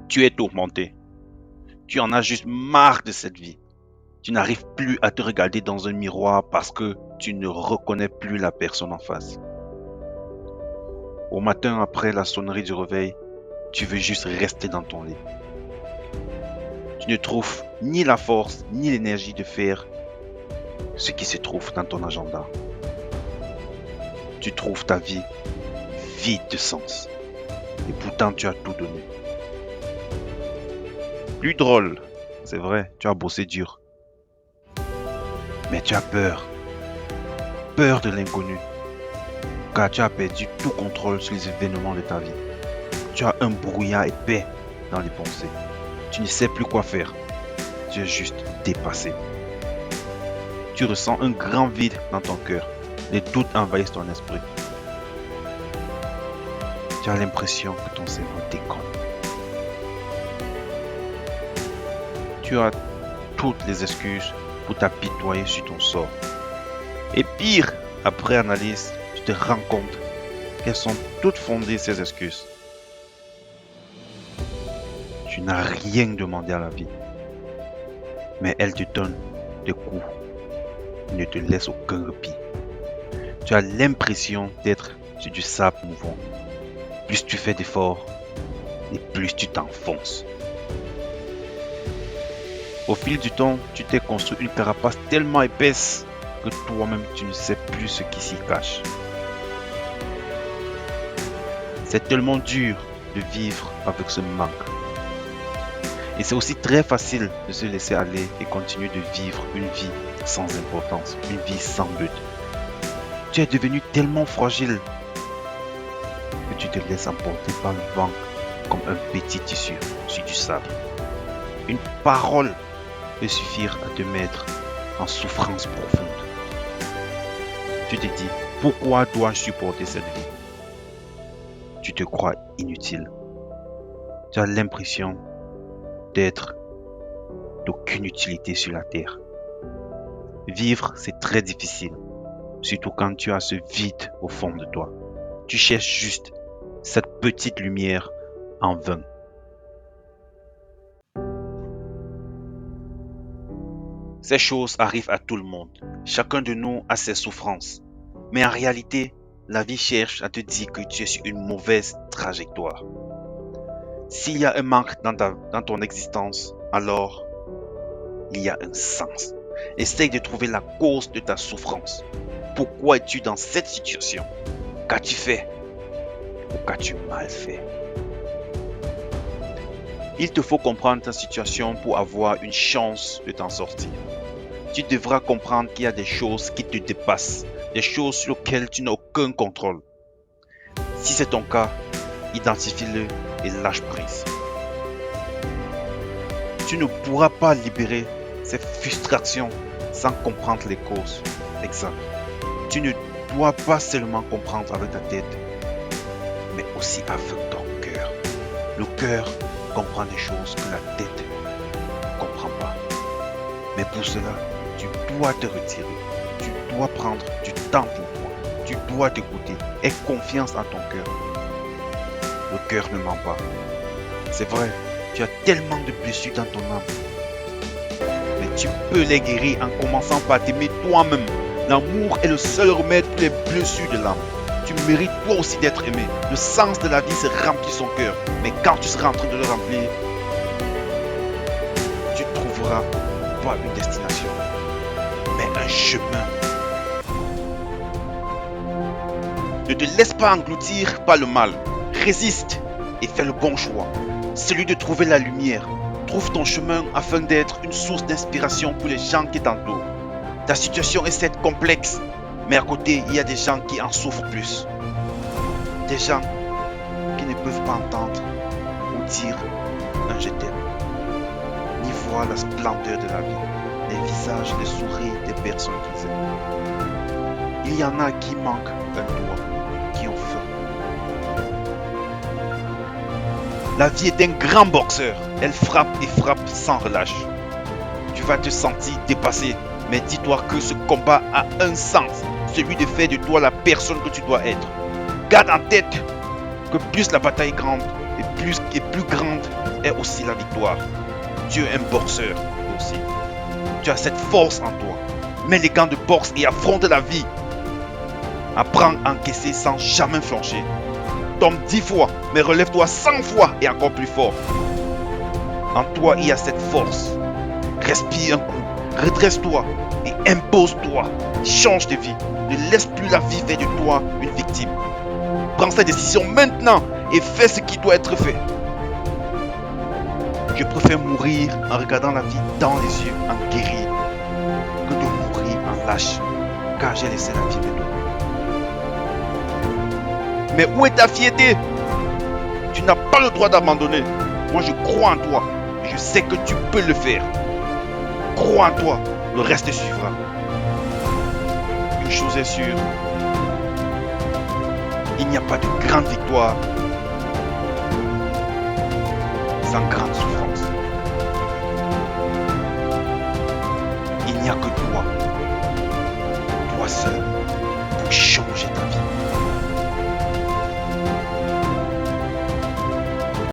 Tu es tourmenté. Tu en as juste marre de cette vie. Tu n'arrives plus à te regarder dans un miroir parce que tu ne reconnais plus la personne en face. Au matin, après la sonnerie du réveil, tu veux juste rester dans ton lit. Tu ne trouves ni la force ni l'énergie de faire ce qui se trouve dans ton agenda. Tu trouves ta vie vide de sens. Et pourtant, tu as tout donné. Plus drôle, c'est vrai, tu as bossé dur. Mais tu as peur. Peur de l'inconnu. Car tu as perdu tout contrôle sur les événements de ta vie. Tu as un brouillard épais dans les pensées. Tu ne sais plus quoi faire. Tu es juste dépassé. Tu ressens un grand vide dans ton cœur. Les doutes envahissent ton esprit. Tu as l'impression que ton cerveau déconne. Tu as toutes les excuses pour t'apitoyer sur ton sort. Et pire, après analyse, tu te rends compte qu'elles sont toutes fondées, ces excuses. Tu n'as rien demandé à la vie, mais elle te donne des coups et ne te laisse aucun répit. Tu as l'impression d'être sur du sable mouvant. Plus tu fais d'efforts, et plus tu t'enfonces. Au fil du temps, tu t'es construit une carapace tellement épaisse que toi-même tu ne sais plus ce qui s'y cache. C'est tellement dur de vivre avec ce manque. Et c'est aussi très facile de se laisser aller et continuer de vivre une vie sans importance, une vie sans but. Tu es devenu tellement fragile que tu te laisses emporter par le vent comme un petit tissu sur du sable. Une parole peut suffire à te mettre en souffrance profonde. Tu te dis, pourquoi dois-je supporter cette vie? Tu te crois inutile. Tu as l'impression d'être d'aucune utilité sur la terre. Vivre, c'est très difficile, surtout quand tu as ce vide au fond de toi. Tu cherches juste cette petite lumière en vain. Ces choses arrivent à tout le monde. Chacun de nous a ses souffrances. Mais en réalité, la vie cherche à te dire que tu es sur une mauvaise trajectoire. S'il y a un manque dans ton existence, alors il y a un sens. Essaye de trouver la cause de ta souffrance. Pourquoi es-tu dans cette situation? Qu'as-tu fait? Ou qu'as-tu mal fait? Il te faut comprendre ta situation pour avoir une chance de t'en sortir. Tu devras comprendre qu'il y a des choses qui te dépassent, des choses sur lesquelles tu n'as aucun contrôle. Si c'est ton cas, identifie-le et lâche prise. Tu ne pourras pas libérer ces frustrations sans comprendre les causes exactes. Tu ne dois pas seulement comprendre avec ta tête, mais aussi avec ton cœur. Le cœur comprend des choses que la tête ne comprend pas. Mais pour cela, tu dois te retirer. Tu dois prendre du temps pour toi. Tu dois t'écouter. Aie confiance en ton cœur. Le cœur ne ment pas. C'est vrai, tu as tellement de blessures dans ton âme. Mais tu peux les guérir en commençant par t'aimer toi-même. L'amour est le seul remède pour les blessures de l'âme. Tu mérites toi aussi d'être aimé. Le sens de la vie, c'est remplir son cœur. Mais quand tu seras en train de le remplir, tu trouveras pas une destination, mais un chemin. Ne te laisse pas engloutir par le mal. Résiste et fais le bon choix. Celui de trouver la lumière. Trouve ton chemin afin d'être une source d'inspiration pour les gens qui t'entourent. Ta situation est certes complexe, mais à côté, il y a des gens qui en souffrent plus. Des gens qui ne peuvent pas entendre ou dire un je t'aime, ni voir la splendeur de la vie, les visages, les sourires des personnes qu'ils aiment. Il y en a qui manquent un doigt, qui ont faim. La vie est un grand boxeur. Elle frappe et frappe sans relâche. Tu vas te sentir dépassé, mais dis-toi que ce combat a un sens, celui de faire de toi la personne que tu dois être. Garde en tête que plus la bataille est grande et plus grande est aussi la victoire. Tu es un boxeur aussi. Tu as cette force en toi. Mets les gants de boxe et affronte la vie. Apprends à encaisser sans jamais flancher. Tombe 10 fois, mais relève-toi 100 fois et encore plus fort. En toi, il y a cette force. Respire un coup, redresse-toi et impose-toi. Change de vie. Ne laisse plus la vie faire de toi une victime. Prends cette décision maintenant et fais ce qui doit être fait. Je préfère mourir en regardant la vie dans les yeux en guéri que de mourir en lâche, car j'ai laissé la vie me donner. Mais où est ta fierté? Tu n'as pas le droit d'abandonner. Moi, je crois en toi et je sais que tu peux le faire. Crois en toi, le reste suivra. Une chose est sûre, il n'y a pas de grande victoire sans grande souffrance. Il n'y a que toi seul, pour changer.